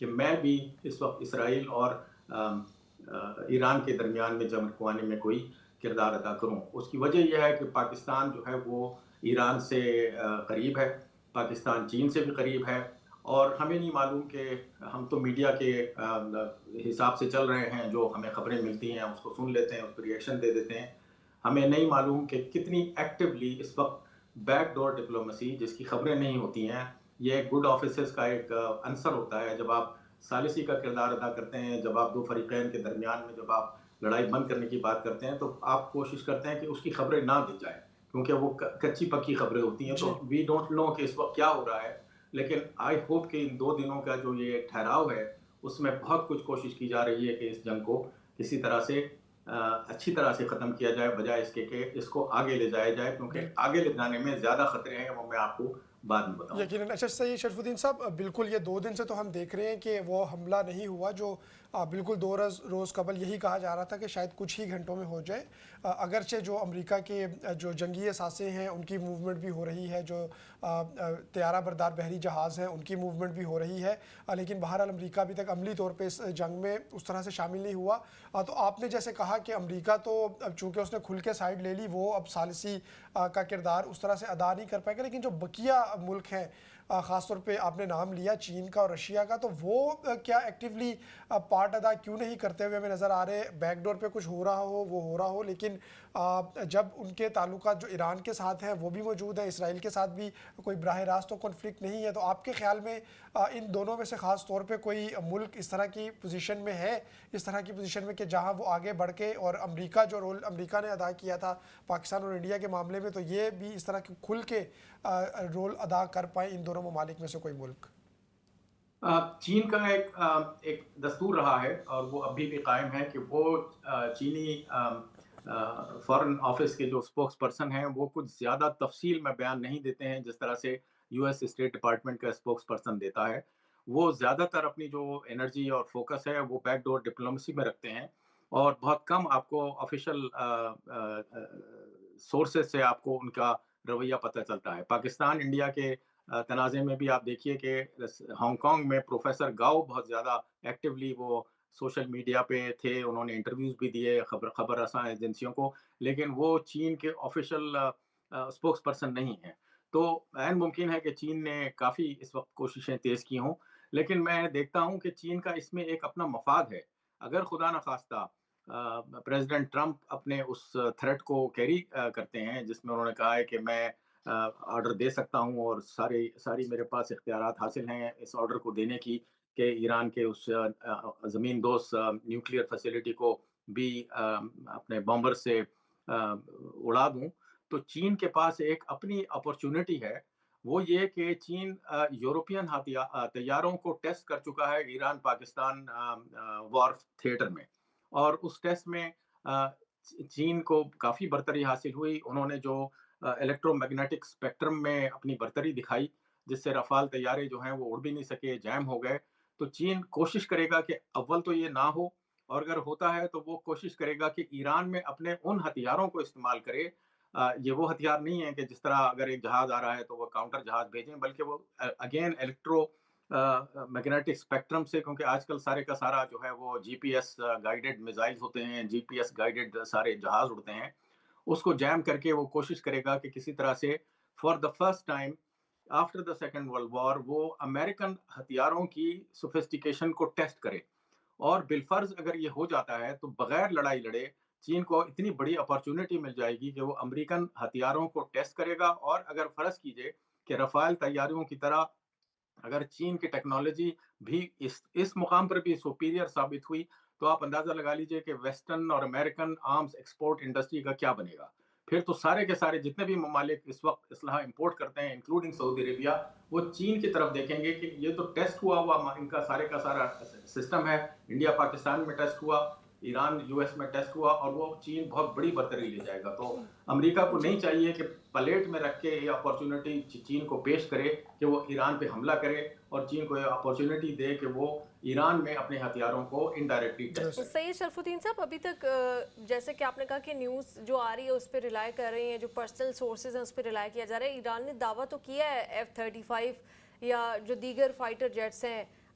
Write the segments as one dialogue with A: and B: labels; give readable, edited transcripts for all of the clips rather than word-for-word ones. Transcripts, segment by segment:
A: کہ میں بھی اس وقت اسرائیل اور ایران کے درمیان میں جنگ رکوانے میں کوئی کردار ادا کروں. اس کی وجہ یہ ہے کہ پاکستان جو ہے وہ ایران سے قریب ہے، پاکستان چین سے بھی قریب ہے، اور ہمیں نہیں معلوم کہ ہم تو میڈیا کے حساب سے چل رہے ہیں، جو ہمیں خبریں ملتی ہیں اس کو سن لیتے ہیں، اس پر ریئیکشن دے دیتے ہیں. ہمیں نہیں معلوم کہ کتنی ایکٹیولی اس وقت بیک ڈور ڈپلومیسی، جس کی خبریں نہیں ہوتی ہیں، یہ ایک گڈ آفیسرز کا ایک عنصر ہوتا ہے. جب آپ ثالثی کا کردار ادا کرتے ہیں، جب آپ دو فریقین کے درمیان میں جب آپ لڑائی بند کرنے کی بات کرتے ہیں، تو آپ کوشش کرتے ہیں کہ اس کی خبریں نہ دی جائیں، کیونکہ وہ کچی پکی خبریں ہوتی ہیں.
B: جی
A: تو وی ڈونٹ نو کہ اس وقت کیا ہو رہا ہے، لیکن آئی ہوپ کہ ان 2 دنوں کا جو یہ ٹھہراؤ ہے اس میں بہت کچھ کوشش کی جا رہی ہے کہ اس جنگ کو کسی طرح سے اچھی طرح سے ختم کیا جائے، بجائے اس کے کہ اس کو آگے لے جایا جائے، کیونکہ آگے لے جانے میں زیادہ خطرے ہیں، وہ میں آپ کو بعد میں بتاؤں.
B: یقیناً. اچھا صحیح شرف الدین صاحب، بالکل یہ 2 دن سے تو ہم دیکھ رہے ہیں کہ وہ حملہ نہیں ہوا جو بالکل 2 روز قبل یہی کہا جا رہا تھا کہ شاید کچھ ہی گھنٹوں میں ہو جائے. اگرچہ جو امریکہ کے جو جنگی اثاثے ہیں ان کی موومنٹ بھی ہو رہی ہے، جو طیارہ بردار بحری جہاز ہیں ان کی موومنٹ بھی ہو رہی ہے، لیکن بہرحال امریکہ ابھی تک عملی طور پہ اس جنگ میں اس طرح سے شامل نہیں ہوا. تو آپ نے جیسے کہا کہ امریکہ تو چونکہ اس نے کھل کے سائیڈ لے لی، وہ اب ثالثی کا کردار اس طرح سے ادا نہیں کر پائے گا، لیکن جو بقیہ ملک ہیں، خاص طور پہ آپ نے نام لیا چین کا اور رشیا کا، تو وہ کیا ایکٹیولی پارٹ ادا کیوں نہیں کرتے ہوئے ہمیں نظر آ رہے؟ بیک ڈور پہ کچھ ہو رہا ہو، وہ ہو رہا ہو، لیکن جب ان کے تعلقات جو ایران کے ساتھ ہیں وہ بھی موجود ہیں، اسرائیل کے ساتھ بھی کوئی براہ راست تو کنفلکٹ نہیں ہے. تو آپ کے خیال میں ان دونوں میں سے خاص طور پہ کوئی ملک اس طرح کی پوزیشن میں ہے، اس طرح کی پوزیشن میں کہ جہاں وہ آگے بڑھ کے، اور امریکہ جو رول امریکہ نے ادا کیا تھا پاکستان اور انڈیا کے معاملے میں، تو یہ بھی اس طرح کی کھل کے رول ادا کر پائیں ان دونوں ممالک میں سے کوئی ملک؟
A: چین کا ایک دستور رہا ہے اور وہ ابھی بھی قائم ہے کہ وہ چینی فارن آفس کے جو اسپوکس پرسن ہیں وہ کچھ زیادہ تفصیل میں بیان نہیں دیتے ہیں، جس طرح سے یو ایس اسٹیٹ ڈپارٹمنٹ کا اسپوکس پرسن دیتا ہے. وہ زیادہ تر اپنی جو انرجی اور فوکس ہے وہ بیک ڈور ڈپلومیسی میں رکھتے ہیں، اور بہت کم آپ کو آفیشل سورسز سے آپ کو ان کا رویہ پتہ چلتا ہے. پاکستان انڈیا کے تنازع میں بھی آپ دیکھیے کہ ہانگ کانگ میں پروفیسر گاؤ بہت زیادہ ایکٹیولی وہ سوشل میڈیا پہ تھے، انہوں نے انٹرویوز بھی دیے خبر رساں ایجنسیوں کو، لیکن وہ چین کے آفیشل اسپوکس پرسن نہیں ہیں. تو عین ممکن ہے کہ چین نے کافی اس وقت کوششیں تیز کی ہوں، لیکن میں دیکھتا ہوں کہ چین کا اس میں ایک اپنا مفاد ہے. اگر خدا نخواستہ پریزیڈنٹ ٹرمپ اپنے اس تھریٹ کو کیری کرتے ہیں جس میں انہوں نے کہا ہے کہ میں آرڈر دے سکتا ہوں اور ساری میرے پاس اختیارات حاصل ہیں اس آرڈر کو دینے کی کہ ایران کے اس زمین دوز نیوکلیئر فیسلٹی کو بھی اپنے بامبر سے اڑا دوں، تو چین کے پاس ایک اپنی اپرچونٹی ہے. وہ یہ کہ چین یورپین طیاروں کو ٹیسٹ کر چکا ہے ایران پاکستان وار تھیٹر میں، اور اس ٹیسٹ میں چین کو کافی برتری حاصل ہوئی. انہوں نے جو الیکٹرو میگنیٹک اسپیکٹرم میں اپنی برتری دکھائی، جس سے رفال طیارے جو ہیں وہ اڑ بھی نہیں سکے، جیم ہو گئے. تو چین کوشش کرے گا کہ اول تو یہ نہ ہو، اور اگر ہوتا ہے تو وہ کوشش کرے گا کہ ایران میں اپنے ان ہتھیاروں کو استعمال کرے. یہ وہ ہتھیار نہیں ہے کہ جس طرح اگر ایک جہاز آ رہا ہے تو وہ کاؤنٹر جہاز بھیجیں، بلکہ وہ اگین الیکٹرو میگنیٹک اسپیکٹرم سے، کیونکہ آج کل سارے کا سارا جو ہے وہ جی پی ایس گائیڈڈ میزائلز ہوتے ہیں، جی پی ایس گائیڈڈ سارے جہاز اڑتے ہیں، اس کو جیم کر کے وہ کوشش کرے گا کہ کسی طرح سے for the first time after the second world war وہ امریکن ہتھیاروں کی سوفسٹیکیشن کو ٹیسٹ کرے. اور بالفرض اگر یہ ہو جاتا ہے تو بغیر لڑائی لڑے چین کو اتنی بڑی اپارچونٹی مل جائے گی کہ وہ امریکن ہتھیاروں کو ٹیسٹ کرے گا. اور اگر فرض کیجئے کہ رفال طیاروں کی طرح اگر چین کی ٹیکنالوجی بھی اس مقام پر بھی سپیریئر ثابت ہوئی، تو آپ اندازہ لگا لیجئے کہ ویسٹرن اور امریکن آرمز ایکسپورٹ انڈسٹری کا کیا بنے گا. پھر تو سارے کے سارے جتنے بھی ممالک اس وقت اسلحہ امپورٹ کرتے ہیں انکلوڈنگ سعودی عربیہ، وہ چین کی طرف دیکھیں گے کہ یہ تو ٹیسٹ ہوا ان کا سارے کا سارا سسٹم ہے. انڈیا پاکستان میں ٹیسٹ ہوا، ایران یو ایس میں ٹیسٹ ہوا، اور وہ چین بہت بڑی برتری لے جائے گا. تو امریکہ کو نہیں چاہیے کہ پلیٹ میں رکھ کے یہ اپارچونٹی چین کو پیش کرے کہ وہ ایران پہ حملہ کرے، اور چین کو یہ اپارچونٹی دے کہ وہ ایران میں اپنے ہتھیاروں کو انڈائریکٹلی ٹیسٹ کرے.
C: سید شرف الدین صاحب، ابھی تک جیسے کہ آپ نے کہا کہ نیوز جو آ رہی ہے اس پہ ریلائی کر رہی ہیں، جو پرسنل سورسز ہیں اس پہ ریلائی کیا جا رہا ہے. ایران نے دعویٰ تو کیا ہے F-35 یا جو دیگر فائٹر جیٹس ہیں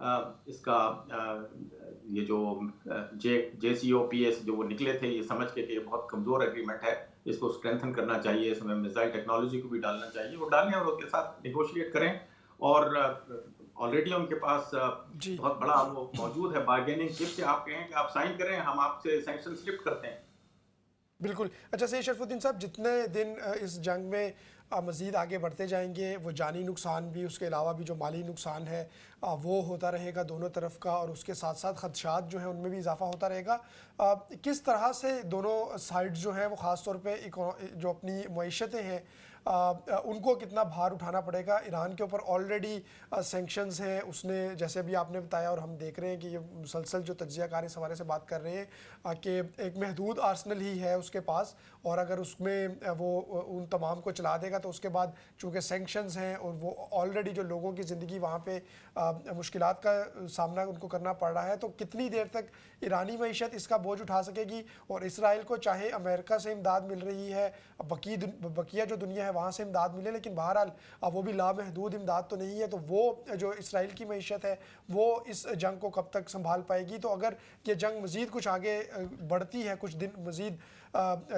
A: اس کا یہ جو JCPOA جو وہ نکلے تھے یہ سمجھ کے کہ یہ بہت کمزور ایگریمنٹ ہے، اس کو اسٹرینتھن کرنا چاہیے، اس میں میزائل ٹیکنالوجی کو بھی ڈالنا چاہیے، وہ ڈالیں اور ان کے ساتھ نیگوشیٹ کریں. اور آلریڈی ان کے پاس
B: جی
A: بہت بڑا وہ موجود ہے بارگیننگ چپ کہ آپ کہیں کہ آپ سائن کریں، ہم آپ سے سینکشنز لفٹ کرتے ہیں.
B: بالکل. اچھا سید شرف الدین صاحب، جتنے دن اس جنگ میں مزید آگے بڑھتے جائیں گے، وہ جانی نقصان بھی، اس کے علاوہ بھی جو مالی نقصان ہے وہ ہوتا رہے گا دونوں طرف کا، اور اس کے ساتھ ساتھ خدشات جو ہیں ان میں بھی اضافہ ہوتا رہے گا. کس طرح سے دونوں سائڈ جو ہیں وہ خاص طور پہ جو اپنی معیشتیں ہیں ان کو کتنا بھار اٹھانا پڑے گا؟ ایران کے اوپر آلریڈی سینکشنز ہیں، اس نے جیسے بھی آپ نے بتایا، اور ہم دیکھ رہے ہیں کہ یہ مسلسل جو تجزیہ کار اس حوالے سے بات کر رہے ہیں کہ ایک محدود آرسنل ہی ہے اس کے پاس، اور اگر اس میں وہ ان تمام کو چلا دے گا تو اس کے بعد چونکہ سینکشنز ہیں اور وہ آلریڈی جو لوگوں کی زندگی وہاں پہ مشکلات کا سامنا ان کو کرنا پڑ رہا ہے، تو کتنی دیر تک ایرانی معیشت اس کا بوجھ اٹھا سکے گی؟ اور اسرائیل کو چاہے امریکہ سے امداد مل رہی ہے، بقیہ جو دنیا ہے وہاں سے امداد ملے، لیکن بہرحال وہ بھی لامحدود امداد تو نہیں ہے، تو وہ جو اسرائیل کی معیشت ہے وہ اس جنگ کو کب تک سنبھال پائے گی؟ تو اگر یہ جنگ مزید کچھ آگے بڑھتی ہے، کچھ دن مزید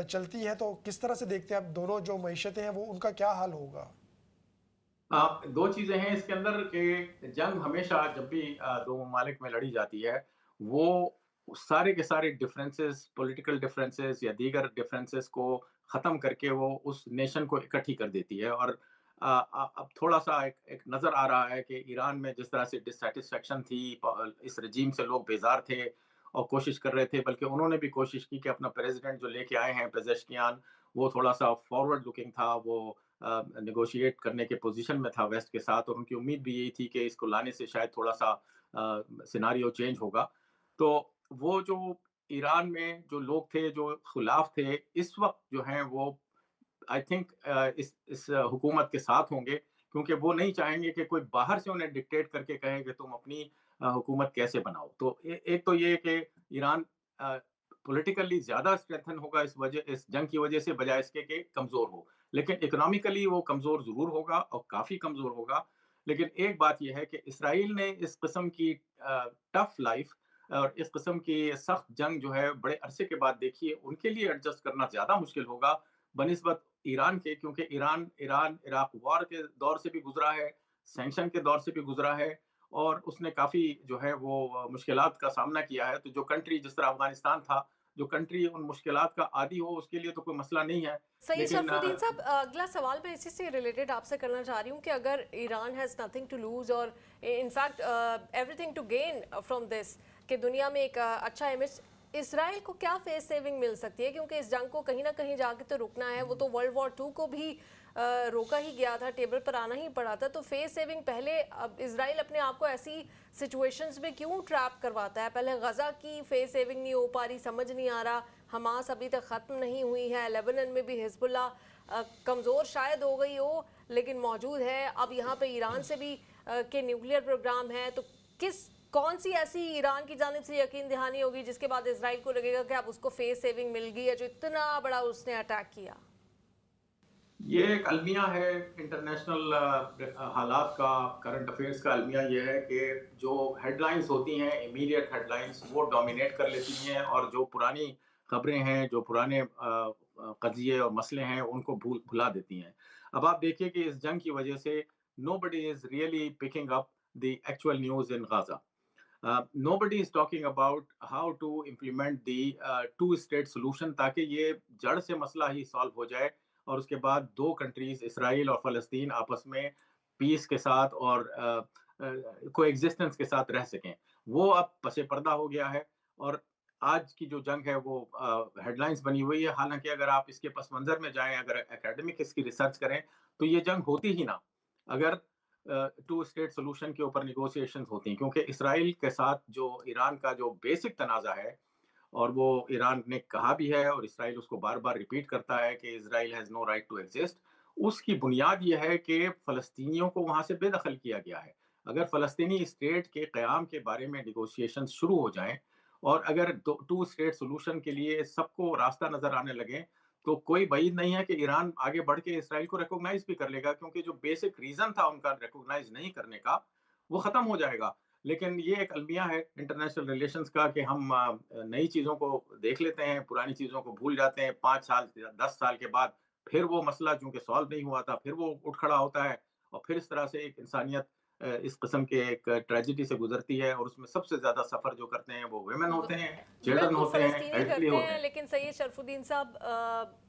B: چلتی ہے، تو کس طرح سے دیکھتے ہیں آپ دونوں جو معیشتیں ہیں وہ ان کا کیا حال ہوگا؟
A: دو چیزیں ہیں اس کے اندر کہ جنگ ہمیشہ جب بھی دو ممالک میں لڑی جاتی ہے، وہ سارے کے سارے ڈفرینسز، پولیٹیکل ڈفرینسز یا دیگر ڈفرینسز کو ختم کر کے وہ اس نیشن کو اکٹھی کر دیتی ہے. اور اب تھوڑا سا ایک نظر آ رہا ہے کہ ایران میں جس طرح سے ڈسسیٹسفیکشن تھی، اس رجیم سے لوگ بیزار تھے اور کوشش کر رہے تھے، بلکہ انہوں نے بھی کوشش کی کہ اپنا پریزیڈنٹ جو لے کے آئے ہیں پزشکیان، وہ تھوڑا سا فارورڈ لکنگ تھا، وہ نیگوشیٹ کرنے کے پوزیشن میں تھا ویسٹ کے ساتھ، اور ان کی امید بھی یہی تھی کہ اس کو لانے سے شاید تھوڑا سا سیناریو چینج ہوگا. تو وہ جو ایران میں جو لوگ تھے جو خلاف تھے، اس وقت جو ہیں وہ آئی تھنک اس حکومت کے ساتھ ہوں گے، کیونکہ وہ نہیں چاہیں گے کہ کوئی باہر سے انہیں ڈکٹیٹ کر کے کہے کہ تم اپنی حکومت کیسے بناؤ. تو ایک تو یہ کہ ایران پولیٹیکلی زیادہ اسٹرینتھن ہوگا اس جنگ کی وجہ سے، بجائے اس کے کہ کمزور ہو. لیکن اکنامیکلی وہ کمزور ضرور ہوگا اور کافی کمزور ہوگا. لیکن ایک بات یہ ہے کہ اسرائیل نے اس قسم کی ٹف لائف اور اس قسم کی سخت جنگ جو ہے بڑے عرصے کے بعد دیکھی ہے، ان کے لیے ایڈجسٹ کرنا زیادہ مشکل ہوگا بنسبت ایران کے، کیونکہ ایران عراق وار کے دور سے بھی گزرا ہے، سینکشن کے دور سے بھی گزرا ہے، اور اس نے کافی جو ہے وہ مشکلات کا سامنا کیا ہے. تو جو کنٹری جس طرح افغانستان تھا، جو کنٹری ان مشکلات کا عادی ہو اس کے لیے تو کوئی مسئلہ نہیں ہے.
C: سید
A: لیکن
C: شرف الدین صاحب، اگلا سوال میں اسی سے ریلیٹڈ آپ سے کرنا چاہ رہی ہوں کہ اگر Iran has nothing to lose اور in fact everything to gain from this, کہ دنیا میں ایک اچھا امیج، اسرائیل کو کیا فیس سیونگ مل سکتی ہے؟ کیونکہ اس جنگ کو کہیں نہ کہیں جا کے تو رکنا ہے. وہ تو ورلڈ وار 2 کو بھی روکا ہی گیا تھا، ٹیبل پر آنا ہی پڑا تھا. تو فیس سیونگ پہلے اسرائیل اپنے آپ کو ایسی سچویشنز میں کیوں ٹریپ کرواتا ہے؟ پہلے غزہ کی فیس سیونگ نہیں ہو پا رہی، سمجھ نہیں آ رہا. حماس ابھی تک ختم نہیں ہوئی ہے، لیبنن میں بھی حزب اللہ کمزور شاید ہو گئی ہو لیکن موجود ہے. اب یہاں پہ ایران سے بھی کہ نیوکلیئر پروگرام ہے. تو کون سی ایسی ایران کی جانب سے یقین دہانی ہوگی جس کے بعد اسرائیل کو لگے گا کہ اب اس کو فیس سیونگ مل گئی ہے جو اتنا بڑا اس نے اٹیک کیا؟
A: یہ ایک المیہ ہے انٹرنیشنل حالات کا، کرنٹ افیئرس کا المیہ یہ ہے کہ جو ہیڈ لائنز ہوتی ہیں، امیڈیٹ ہیڈ لائنز، وہ ڈومینیٹ کر لیتی ہیں، اور جو پرانی خبریں ہیں، جو پرانے قضیے اور مسئلے ہیں، ان کو بھلا دیتی ہیں. اب آپ دیکھیے کہ اس جنگ کی وجہ سے nobody is really picking up the actual news in Gaza. Nobody is talking about how to implement the two-state solution تاکہ یہ جڑ سے مسئلہ ہی سالو ہو جائے، اور اس کے بعد دو کنٹریز اسرائیل اور فلسطین آپس میں پیس کے ساتھ اور کو ایگزسٹنس کے ساتھ رہ سکیں. وہ اب پس پردہ ہو گیا ہے، اور آج کی جو جنگ ہے وہ ہیڈ لائنز بنی ہوئی ہے. حالانکہ اگر آپ اس کے پس منظر میں جائیں، اگر اکیڈمک اس کی ریسرچ کریں، تو یہ جنگ ہوتی ہی نہ اگر ٹو اسٹیٹ سولوشن کے اوپر نیگوسیشنز ہوتی ہیں. کیونکہ اسرائیل کے ساتھ جو ایران کا جو بیسک تنازع ہے، اور وہ ایران نے کہا بھی ہے اور اسرائیل اس کو بار بار ریپیٹ کرتا ہے کہ Israel has no right to exist, اس کی بنیاد یہ ہے کہ فلسطینیوں کو وہاں سے بے دخل کیا گیا ہے. اگر فلسطینی اسٹیٹ کے قیام کے بارے میں نیگوشیشن شروع ہو جائیں، اور اگر ٹو اسٹیٹ سولوشن کے لیے سب کو راستہ نظر آنے لگے، تو کوئی بعید نہیں ہے کہ ایران آگے بڑھ کے اسرائیل کو ریکوگنائز بھی کر لے گا، کیونکہ جو بیسک ریزن تھا ان کا ریکوگنائز نہیں کرنے کا وہ ختم ہو جائے گا. لیکن یہ ایک المیہ ہے انٹرنیشنل ریلیشنز کا کہ ہم نئی چیزوں کو دیکھ لیتے ہیں، پرانی چیزوں کو بھول جاتے ہیں، 5 سال 10 سال کے بعد پھر وہ مسئلہ چونکہ سالو نہیں ہوا تھا پھر وہ اٹھ کھڑا ہوتا ہے، اور پھر اس طرح سے ایک انسانیت اس قسم کے ایک ٹریجڈی سے گزرتی ہے، اور اس میں سب سے زیادہ سفر جو کرتے ہیں وہ ویمن ہوتے ہیں، چلڈرن
C: بالکل
A: ہوتے ہیں،
C: فلسطینی
A: ایلڈرلی
C: کرتے
A: ہوتے
C: ہیں،
A: ہیں۔
C: لیکن سید شرف الدین صاحب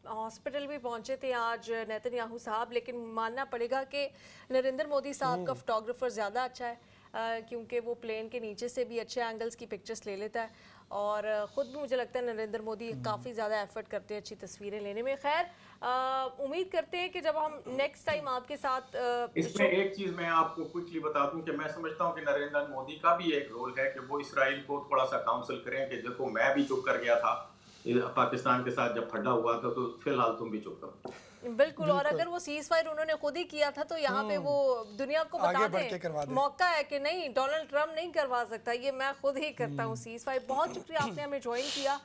C: ہاسپٹل بھی پہنچے تھے آج نیتن یاہو صاحب، لیکن ماننا پڑے گا کہ نریندر مودی صاحب کا فوٹوگرافر زیادہ اچھا ہے، کیونکہ وہ پلین کے نیچے سے بھی اچھے اینگلز کی پکچرز لے لیتا ہے، اور خود بھی مجھے لگتا ہے نریندر مودی کافی زیادہ ایفرٹ کرتے ہیں اچھی تصویریں لینے میں۔ خیر امید کرتے ہیں کہ جب ہم نیکسٹ ٹائم آپ کے ساتھ
A: اس میں ایک چیز میں آپ کو کوئکلی بتا دوں کہ میں سمجھتا ہوں کہ نریندر مودی کا بھی ایک رول ہے کہ وہ اسرائیل کو تھوڑا سا کاؤنسل کریں کہ دیکھو میں بھی چپ کر گیا تھا پاکستان کے ساتھ جب پھڈا ہوا تھا، تو فی الحال تم بھی چپ کرو۔
C: بالکل، اور اگر وہ سیز فائر انہوں نے خود ہی کیا تھا تو یہاں پہ وہ دنیا کو بتا دیں، موقع ہے کہ نہیں ڈونلڈ ٹرمپ نہیں کروا سکتا، یہ میں خود ہی کرتا ہوں سیز فائر۔ بہت شکریہ آپ نے ہمیں جوائن کیا،